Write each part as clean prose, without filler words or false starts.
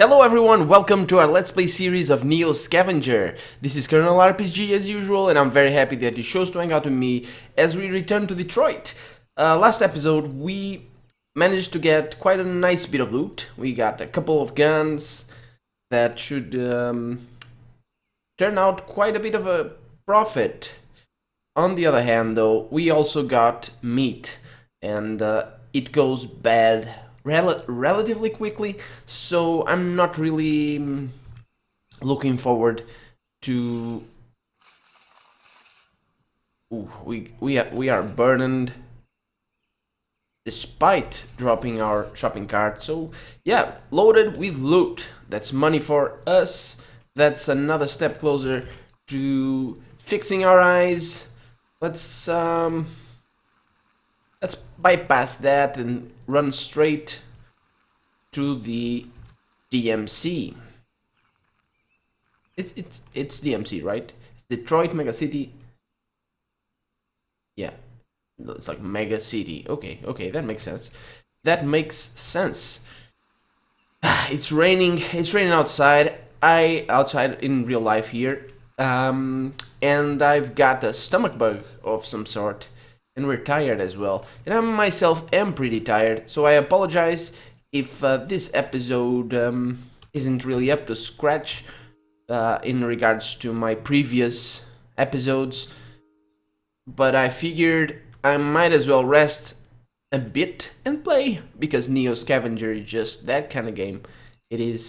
Hello everyone, welcome to our Let's Play series of NEO Scavenger. This is Colonel RPG as usual, and I'm very happy that you chose to hang out with me as we return to Detroit. Last episode we managed to get quite a nice bit of loot. We got a couple of guns that should turn out quite a bit of a profit. On the other hand though, we also got meat, and it goes bad relatively quickly, so I'm not really looking forward to. Ooh, we are burdened despite dropping our shopping cart. So yeah, loaded with loot. That's money for us. That's another step closer to fixing our eyes. Let's bypass that and run straight to the DMC. It's DMC, right? It's Detroit Mega City. Yeah, it's like Mega City. Okay, that makes sense. That makes sense. It's raining. It's raining outside. Outside in real life here. And I've got a stomach bug of some sort. And we're tired as well. And I myself am pretty tired, so I apologize if this episode isn't really up to scratch in regards to my previous episodes. But I figured I might as well rest a bit and play, because NEO Scavenger is just that kind of game. It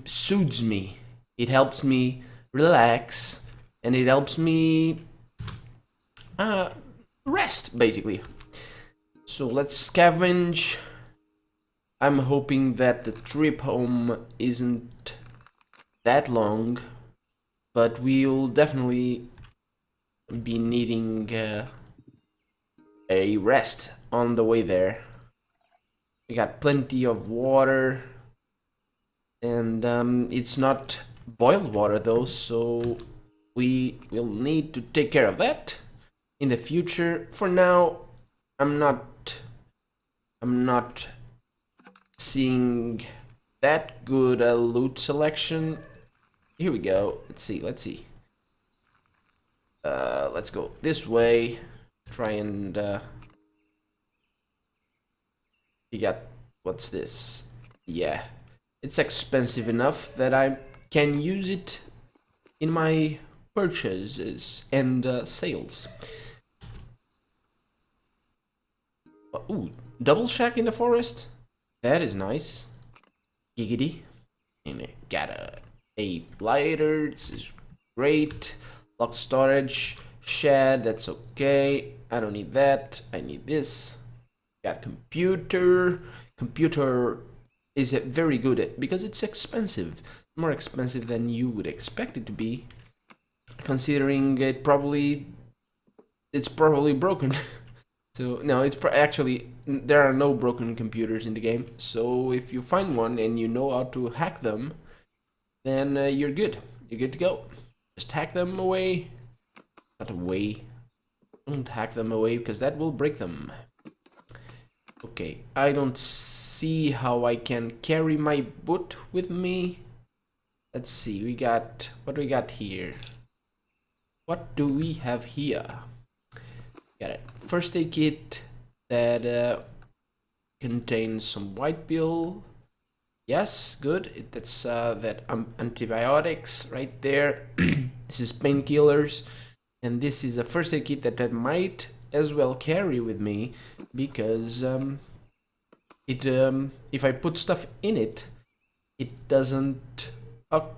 soothes me. It helps me relax, and it helps me rest, basically. So let's scavenge. I'm hoping that the trip home isn't that long, but we'll definitely be needing a rest on the way there. We got plenty of water, and it's not boiled water though, so we will need to take care of that in the future. For now, I'm not seeing that good a loot selection. Here we go. Let's see. Let's go this way. Try and you got, what's this? Yeah, it's expensive enough that I can use it in my purchases and sales. Ooh, double shack in the forest? That is nice. Giggity. And I got a lighter. This is great. Locked storage. Shed, that's okay. I don't need that. I need this. Got computer. Computer is very good because it's expensive. More expensive than you would expect it to be, considering it's probably broken. So no, it's actually, there are no broken computers in the game. So if you find one and you know how to hack them, then you're good. You're good to go. Just hack them away. Not away. Don't hack them away, because that will break them. Okay, I don't see how I can carry my boot with me. Let's see. What do we got here? What do we have here? Got it. First aid kit that contains some white pill. Yes, good. That's that antibiotics right there. This is painkillers, and this is a first aid kit that I might as well carry with me, because if I put stuff in it, it doesn't. Oh,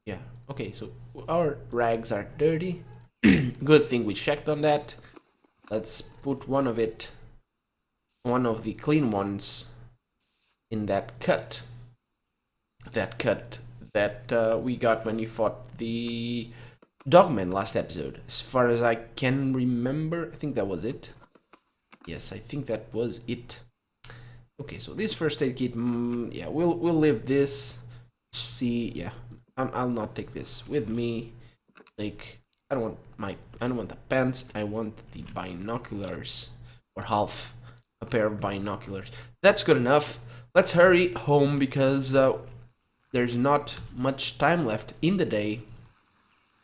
yeah. Okay, so our rags are dirty. Good thing we checked on that. Let's put one of the clean ones in that cut. That cut that we got when we fought the dogman last episode. As far as I can remember, I think that was it. Yes, I think that was it. Okay, so this first aid kit, yeah, we'll leave this. See, yeah, I'll not take this with me. Like, I don't want the pants. I want the binoculars, or half a pair of binoculars. That's good enough. let's hurry home because there's not much time left in the day,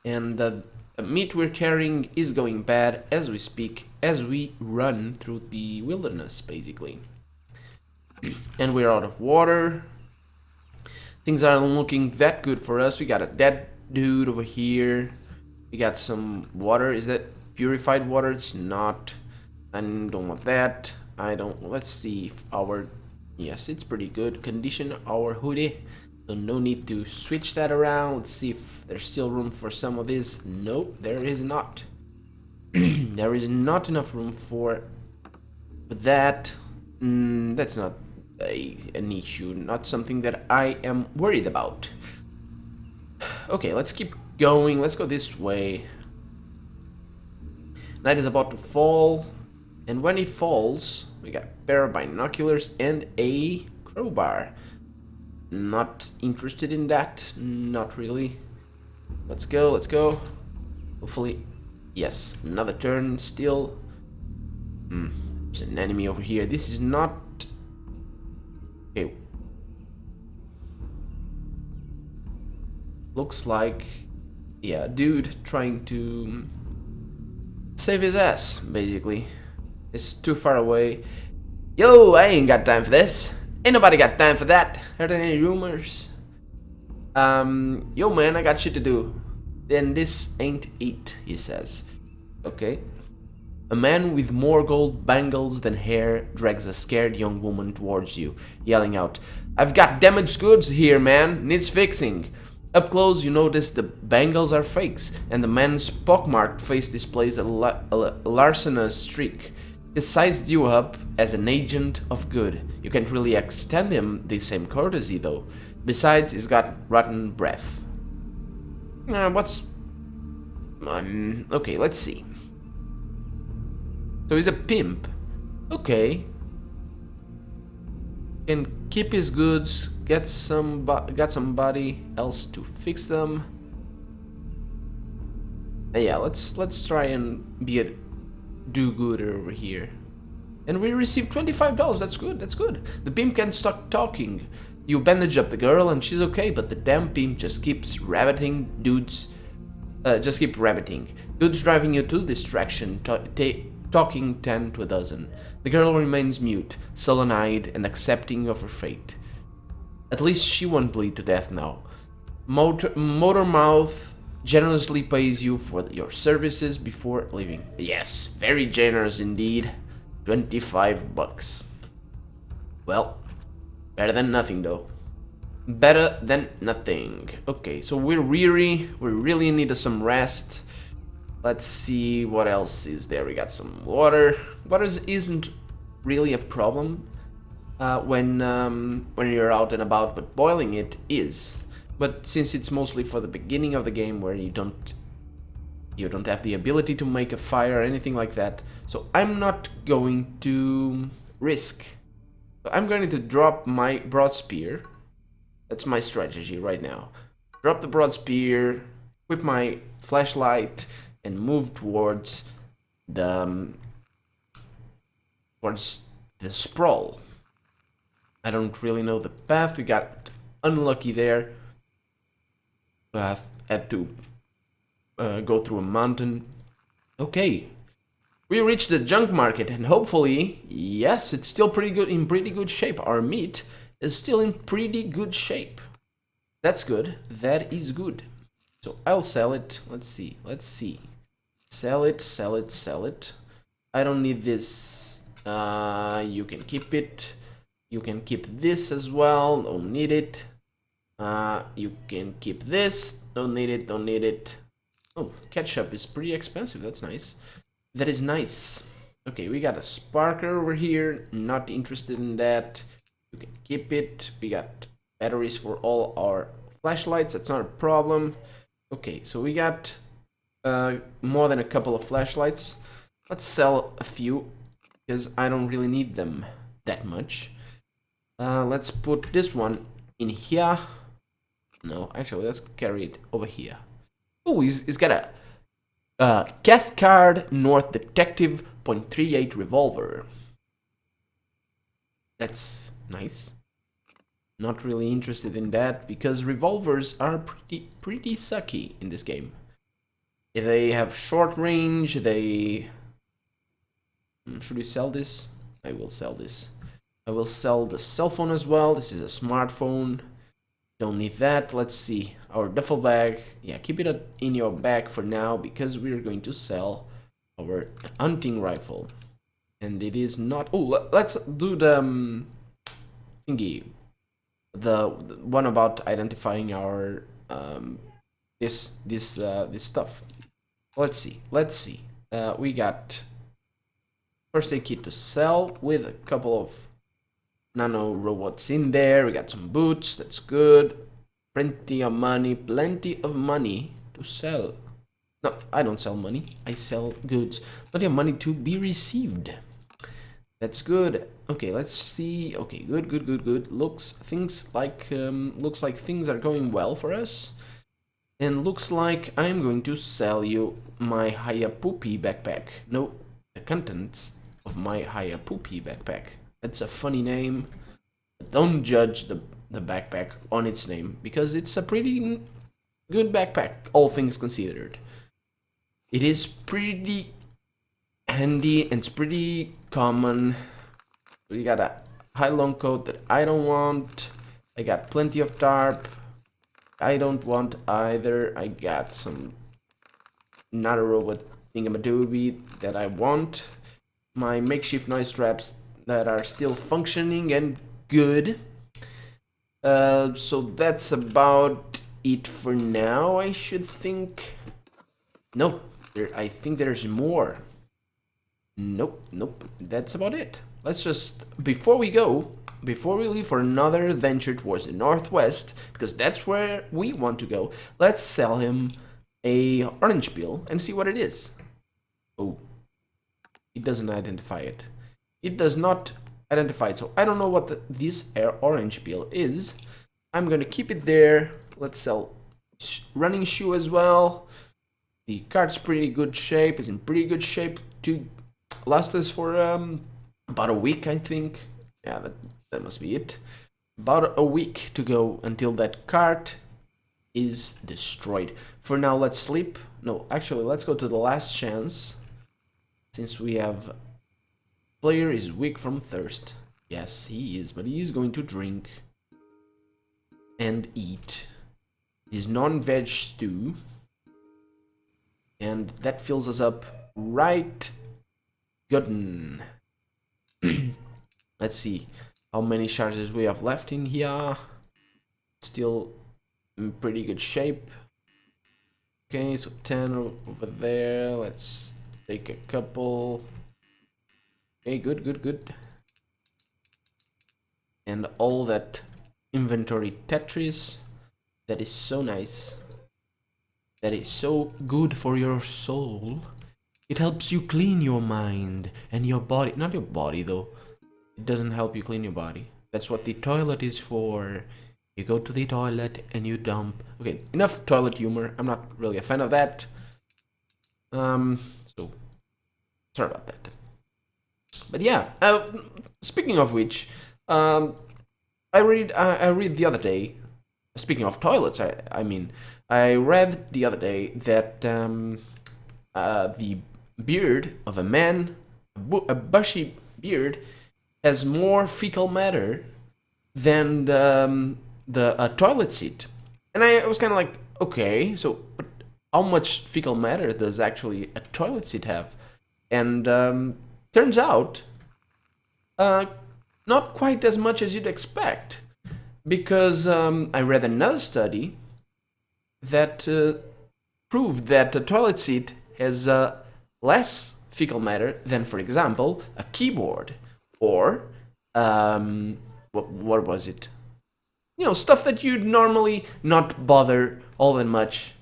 and the meat we're carrying is going bad as we speak, as we run through the wilderness, basically. And we're out of water. Things aren't looking that good for us. We got a dead dude over here. We got some water. Is that purified water? It's not. I don't want that. I don't. Let's see if our... Yes, it's pretty good condition, our hoodie. So no need to switch that around. Let's see if there's still room for some of this. Nope, there is not. There is not enough room for that. That's not an issue. Not something that I am worried about. Okay, let's keep going. Let's go this way. Night is about to fall. And when it falls, we got a pair of binoculars and a crowbar. Not interested in that. Not really. Let's go, let's go. Hopefully. Yes, another turn still. There's an enemy over here. This is not... Okay. Looks like... Yeah, dude trying to save his ass, basically. It's too far away. Yo, I ain't got time for this. Ain't nobody got time for that. Heard any rumors? Yo man, I got shit to do. Then this ain't it, he says. Okay. A man with more gold bangles than hair drags a scared young woman towards you, yelling out, "I've got damaged goods here, man. Needs fixing." Up close, you notice the bangles are fakes, and the man's pockmarked face displays a larcenous streak. He sized you up as an agent of good. You can't really extend him the same courtesy, though. Besides, he's got rotten breath. Okay, let's see. So he's a pimp. Okay. Can keep his goods, got somebody else to fix them. Yeah, let's try and be a do-gooder over here. And we received $25. That's good, that's good. The pimp can't stop talking. You bandage up the girl and she's okay, but the damn pimp just keeps rabbiting dudes. Just keep rabbiting. Dudes driving you to distraction, talking 10 to a dozen. The girl remains mute, sullen-eyed, and accepting of her fate. At least she won't bleed to death now. Motormouth generously pays you for your services before leaving. Yes, very generous indeed. $25. Well, better than nothing though. Better than nothing. Okay, so we're weary. We really need some rest. Let's see what else is there. We got some water. Water isn't really a problem when you're out and about, but boiling it is. But since it's mostly for the beginning of the game where you don't have the ability to make a fire or anything like that, so I'm not going to risk. So I'm going to drop my broad spear. That's my strategy right now. Drop the broad spear, equip my flashlight, and move towards the sprawl. I don't really know the path. We got unlucky there. Had to go through a mountain. Okay, we reached the junk market, and hopefully, yes, it's still in pretty good shape. Our meat is still in pretty good shape. That's good. That is good. So I'll sell it. Let's see. Sell it. I don't need this. You can keep it. You can keep this as well. Don't need it. You can keep this. Don't need it. Oh, ketchup is pretty expensive. That's nice. That is nice. Okay, we got a sparker over here. Not interested in that. You can keep it. We got batteries for all our flashlights. That's not a problem. Okay, so we got more than a couple of flashlights. Let's sell a few because I don't really need them that much. Let's put this one in here. No, actually, let's carry it over here. Oh, he's got a Cathcart North Detective .38 revolver. That's nice. Not really interested in that because revolvers are pretty sucky in this game. They have short range, they... Should we sell this? I will sell this. I will sell the cell phone as well. This is a smartphone. Don't need that. Let's see. Our duffel bag. Yeah, keep it in your bag for now because we're going to sell our hunting rifle. And it is not... Oh, let's do the thingy. The one about identifying our this stuff. Let's see. We got first aid kit to sell with a couple of nano robots in there. We got some boots. That's good. Plenty of money to sell. No, I don't sell money. I sell goods. Plenty of money to be received. That's good. Okay, let's see. Okay, good. Looks like things are going well for us. And looks like I'm going to sell you my Hayapupi backpack. No, the contents of my Hayapupi backpack. That's a funny name. Don't judge the backpack on its name because it's a pretty good backpack, all things considered. It is pretty handy and it's pretty common. We got a high long coat that I don't want. I got plenty of tarp. I don't want either. I got some not a robot thingamadooby that I want. My makeshift noise traps that are still functioning and good. So that's about it for now, I should think. Nope, I think there's more. Nope, that's about it. Let's just, before we leave for another adventure towards the northwest, because that's where we want to go, let's sell him a orange peel and see what it is. Oh, it doesn't identify it. It does not identify it, so I don't know what this orange peel is. I'm gonna keep it there. Let's sell running shoe as well. The cart's pretty good shape, is in pretty good shape to last us for about a week, I think. Yeah, that must be it. About a week to go until that cart is destroyed. For now, let's sleep. No, actually, let's go to the last chance. Since we have... Player is weak from thirst. Yes, he is, but he is going to drink and eat his non-veg stew. And that fills us up right good. Let's see how many charges we have left in here. Still in pretty good shape. Okay, so 10 over there. Let's take a couple. Okay, good. And all that inventory Tetris. That is so nice. That is so good for your soul. It helps you clean your mind and your body. Not your body, though. It doesn't help you clean your body. That's what the toilet is for. You go to the toilet and you dump. Okay, enough toilet humor. I'm not really a fan of that. So, sorry about that. But yeah, speaking of which, I read the other day. Speaking of toilets, I read the other day that the beard of a man, a bushy beard, has more fecal matter than the toilet seat. And I was kind of like, okay, so but how much fecal matter does actually a toilet seat have? And turns out, not quite as much as you'd expect. Because I read another study that proved that a toilet seat has less fecal matter than, for example, a keyboard or what was it? You know, stuff that you'd normally not bother all that much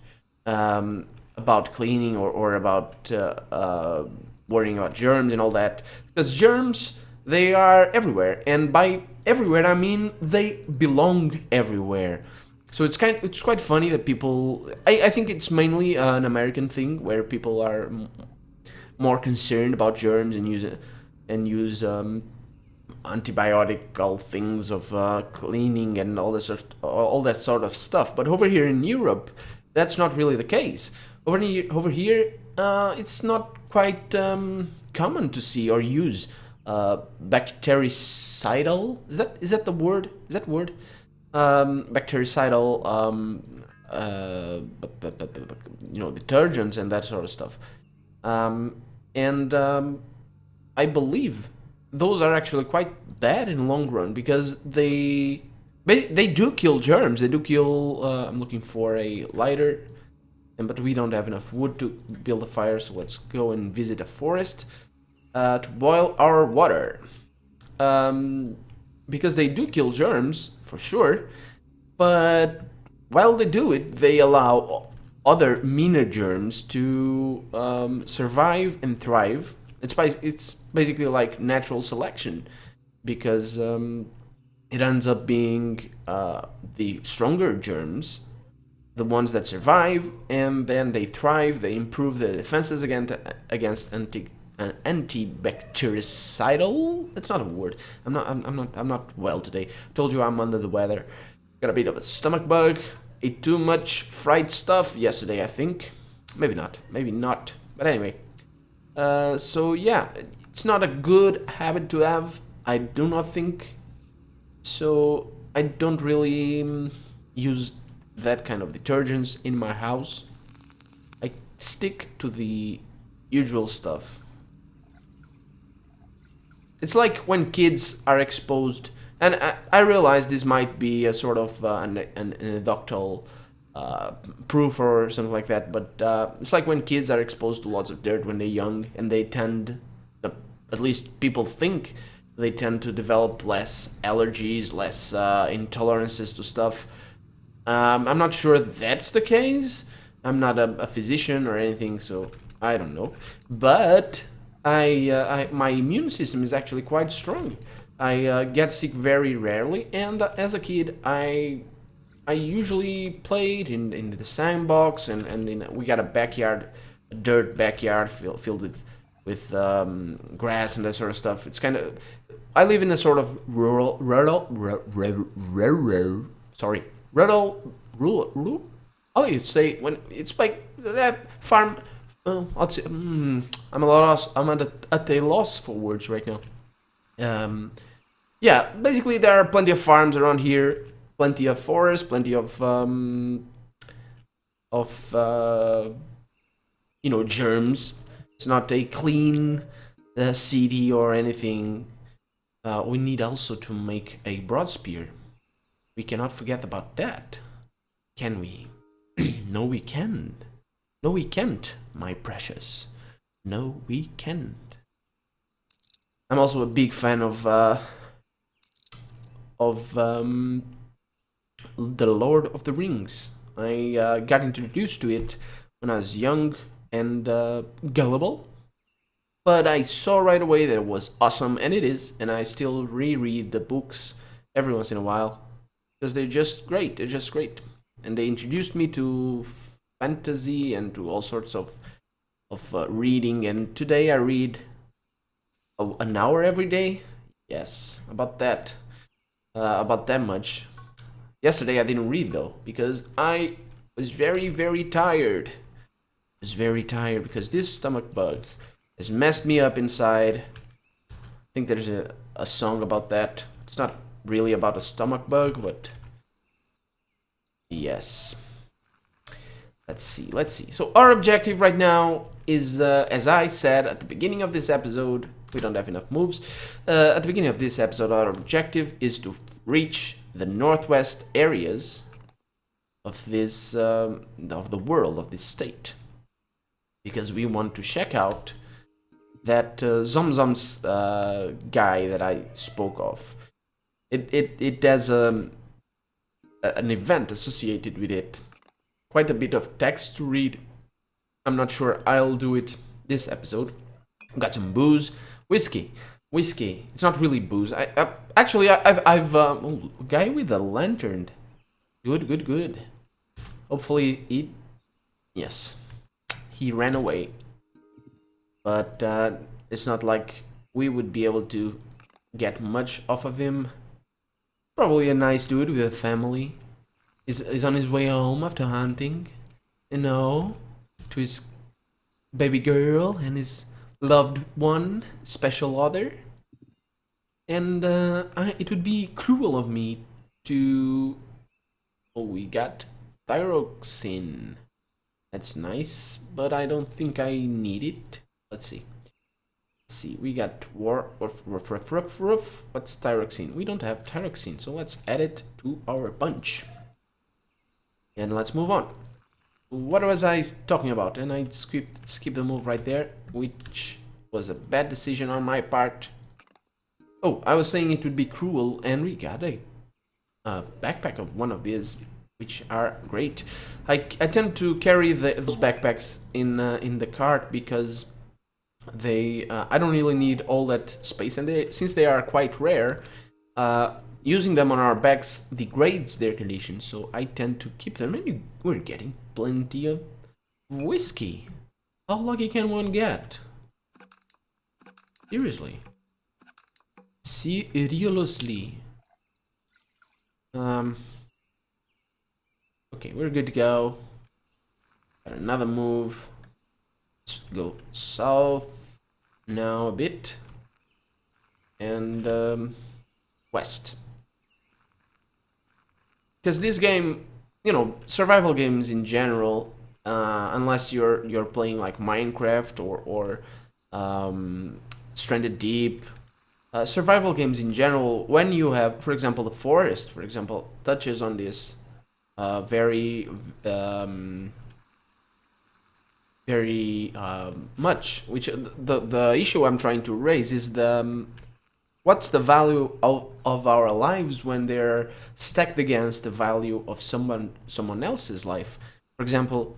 about cleaning or about worrying about germs and all that. Because germs, they are everywhere, and by everywhere I mean they belong everywhere. So it's quite funny that people... I think it's mainly an American thing where people are more concerned about germs and use antibiotical things of cleaning and all that sort of stuff. But over here in Europe, that's not really the case. Over here, it's not quite common to see or use bactericidal. Is that the word? Is that word? Bactericidal, detergents and that sort of stuff. I believe those are actually quite bad in the long run because they do kill germs. They do kill. I'm looking for a lighter, but we don't have enough wood to build a fire, so let's go and visit a forest to boil our water. Because they do kill germs for sure, but while they do it, they allow other meaner germs to survive and thrive. It's basically like natural selection, because it ends up being the stronger germs, the ones that survive, and then they thrive. They improve their defenses against antibactericidal. That's not a word. I'm not well today. Told you I'm under the weather. Got a bit of a stomach bug. Ate too much fried stuff yesterday, I think. Maybe not. But anyway. So yeah, it's not a good habit to have. I do not think. So I don't really use that kind of detergents in my house. I stick to the usual stuff. It's like when kids are exposed, and I realize this might be a sort of an anecdotal proof or something like that, but it's like when kids are exposed to lots of dirt when they're young, and they tend, at least people think, they tend to develop less allergies, less intolerances to stuff. I'm not sure that's the case. I'm not a physician or anything, so I don't know. But my immune system is actually quite strong. I get sick very rarely, and as a kid, I usually played in the sandbox, and we got a dirt backyard filled with grass and that sort of stuff. It's kind of, I live in a sort of rural. How do you say when it's like that farm? I'd say, I'm at a loss for words right now. Yeah, basically there are plenty of farms around here, plenty of forests, plenty of germs. It's not a clean city or anything. We need also to make a broad spear. We cannot forget about that, can we? No, we can't. No, we can't, my precious. No, we can't. I'm also a big fan of The Lord of the Rings. I got introduced to it when I was young and gullible, but I saw right away that it was awesome, and it is, and I still reread the books every once in a while, because they're just great. They're just great. And they introduced me to fantasy and to all sorts of reading, and today I read an hour every day. Yes, about that much. Yesterday I didn't read though, because I was very, very tired. I was very tired because this stomach bug has messed me up inside. I think there's a song about that. It's not really about a stomach bug, but yes. Let's see. So our objective right now is, as I said at the beginning of this episode, we don't have enough moves. At the beginning of this episode, our objective is to reach the northwest areas of this, of the world, of this state, because we want to check out that Zomzom's guy that I spoke of. It has an event associated with it. Quite a bit of text to read. I'm not sure I'll do it this episode. Got some booze, whiskey. It's not really booze. I've guy with a lantern. Good. Hopefully he ran away. But it's not like we would be able to get much off of him. Probably a nice dude with a family. Is on his way home after hunting, you know, to his baby girl and his loved one, special other. And it would be cruel of me to... Oh, we got thyroxine. That's nice, but I don't think I need it. Let's see. We got what's thyroxine? We don't have thyroxine, so let's add it to our bunch. And let's move on. What was I talking about? And I skipped the move right there, which was a bad decision on my part. Oh, I was saying it would be cruel, and we got a backpack of one of these, which are great. I tend to carry those backpacks in the cart because they I don't really need all that space, and since they are quite rare, using them on our backs degrades their condition, so I tend to keep them. And we're getting plenty of whiskey. How lucky can one get? Seriously. Seriously. Okay, we're good to go. Got another move. Let's go south now a bit. And west. Because this game, you know, survival games in general, unless you're playing like Minecraft or Stranded Deep, survival games in general, when you have, for example, the forest, for example, touches on this very much. Which the issue I'm trying to raise is the what's the value of our lives when they're stacked against the value of someone else's life? For example,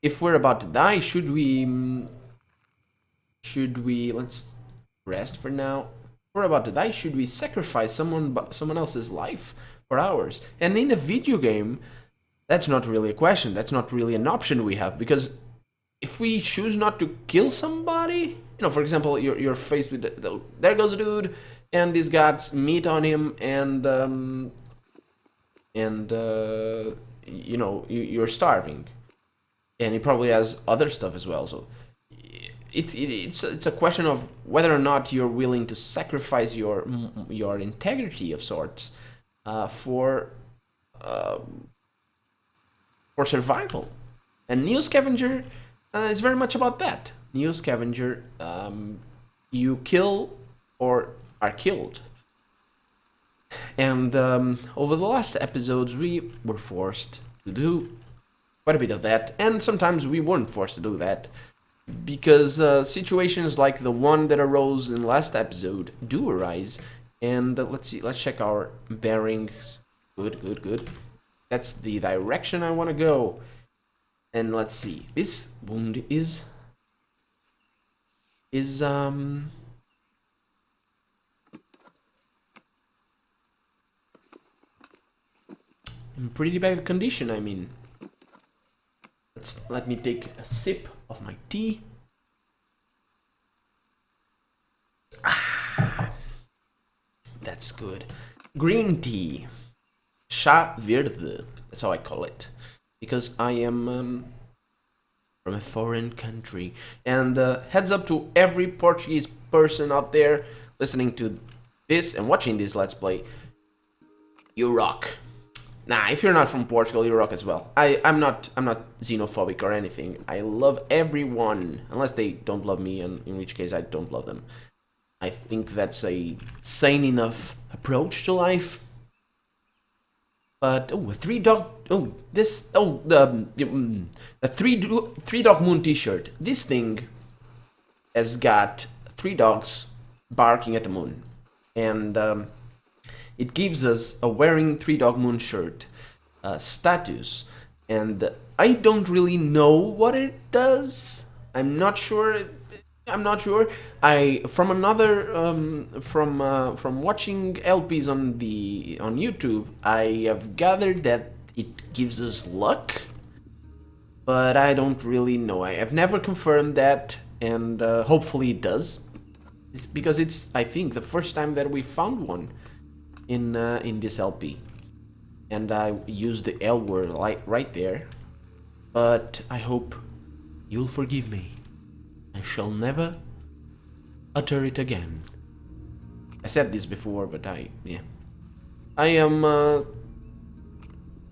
if we're about to die, should we let's rest for now. If we're about to die, should we sacrifice someone else's life for ours? And in a video game, that's not really a question. That's not really an option we have, because if we choose not to kill somebody, you know, for example, you're faced with there goes a dude, and this got meat on him, and you know, you're starving, and he probably has other stuff as well. So it's a question of whether or not you're willing to sacrifice your integrity of sorts for survival. And NEO Scavenger is very much about that. NEO Scavenger, you kill or are killed. And over the last episodes, we were forced to do quite a bit of that, and sometimes we weren't forced to do that, because situations like the one that arose in the last episode do arise. And let's see, let's check our bearings. Good. That's the direction I want to go. And let's see, this wound is in pretty bad condition. I mean, let me take a sip of my tea. That's good. Green tea. Chá verde. That's how I call it, because I am from a foreign country. And heads up to every Portuguese person out there listening to this and watching this Let's Play. You rock. Nah, if you're not from Portugal, you rock as well. I'm not xenophobic or anything. I love everyone, unless they don't love me, and in which case I don't love them. I think that's a sane enough approach to life. But a three dog moon t-shirt. This thing has got 3 dogs barking at the moon, and it gives us a wearing 3 dog moon shirt status. And I don't really know what it does. I'm not sure. From watching LPs on YouTube, I have gathered that it gives us luck, but I don't really know. I have never confirmed that, and hopefully it does. because it's, I think, the first time that we found one in this LP. And I used the L word right there. But I hope you'll forgive me. I shall never utter it again. I said this before, but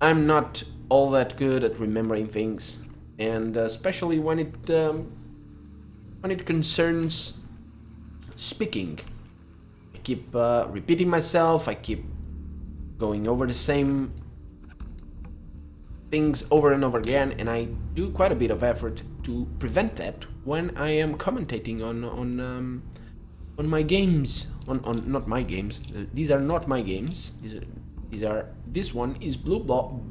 I'm not all that good at remembering things, and especially when it concerns speaking. I keep repeating myself. I keep going over the same things over and over again, and I do quite a bit of effort to prevent that when I am commentating on my games. On not my games. These are not my games. This one is Blue Bottle.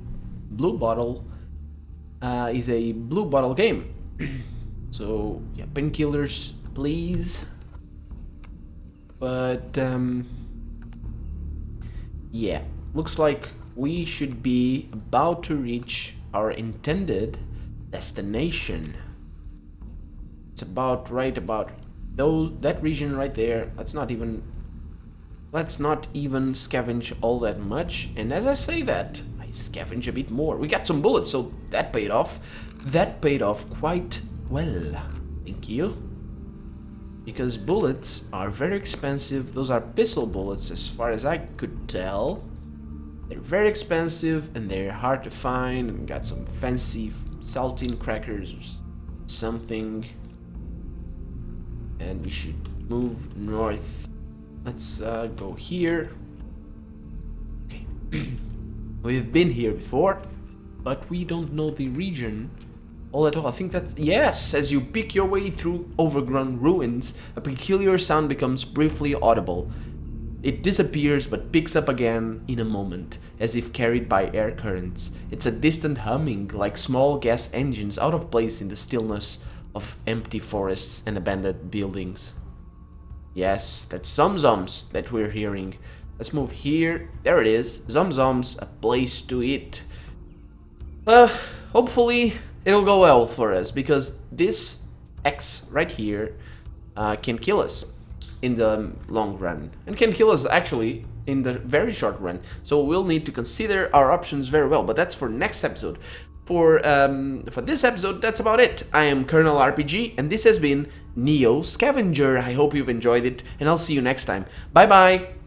Is a Blue Bottle game. So yeah, painkillers, please. But yeah, looks like we should be about to reach our intended destination. It's about that region right there. Let's not even scavenge all that much. And as I say that, I scavenge a bit more. We got some bullets, so that paid off. That paid off quite well. Thank you. Because bullets are very expensive. Those are pistol bullets, as far as I could tell. They're very expensive and they're hard to find. And got some fancy saltine crackers or something. And we should move north. Let's go here. Okay. We've been here before, but we don't know the region all at all. I think that's... Yes! As you pick your way through overgrown ruins, a peculiar sound becomes briefly audible. It disappears but picks up again in a moment, as if carried by air currents. It's a distant humming, like small gas engines out of place in the stillness of empty forests and abandoned buildings. Yes, that's Zomzoms that we're hearing. Let's move here. There it is. Zomzoms, a place to eat. Hopefully it'll go well for us, because this X right here can kill us in the long run, and can kill us actually in the very short run. So we'll need to consider our options very well, but that's for next episode. For this episode, that's about it. I am Colonel RPG, and this has been NEO Scavenger. I hope you've enjoyed it, and I'll see you next time. Bye bye!